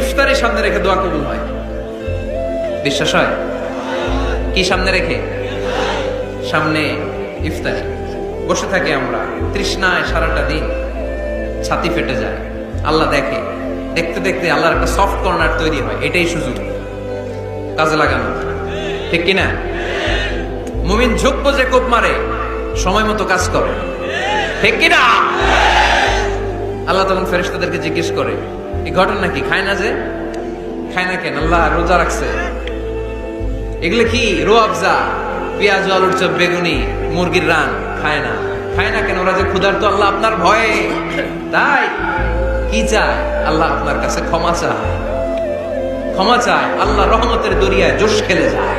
ইফতারের সামনে রেখে দোয়া কবুল হয়। বিশ্বাস হয়? কি সামনে রেখে? সামনে ইফতারি। বসে থাকি আমরা তৃষ্ণায় সারাটা দিন, ছাতি ফেটে যায়। আল্লাহ দেখে, দেখতে দেখতে আল্লাহর একটা সফট কর্নার তৈরি হয়। এটাই সুযোগ কাজে লাগানো, ঠিক কিনা? মুমিন ঝুঁকবো যে কোপ মারে, সময় মতো কাজ করে, ঠিক কিনা? আল্লাহ তখন ফেরেশতাদেরকে জিজ্ঞেস করে, এই ঘটনা কি? খায় না যে? খায় না কেন? আল্লাহ রোজা রাখছে। এগুলো কি? রোয়াবজা, পেঁয়াজ, আলুর চপ, বেগুনি, মুরগির রান খায় না। খায় না কেন? ওরা যে ক্ষুধার্ত, আল্লাহ আপনার ভয়ে। তাই কি চায়? আল্লাহ আপনার কাছে ক্ষমা চায়। ক্ষমা চায়, আল্লাহ রহমতের দরিয়ায় জোশ খেলে যায়।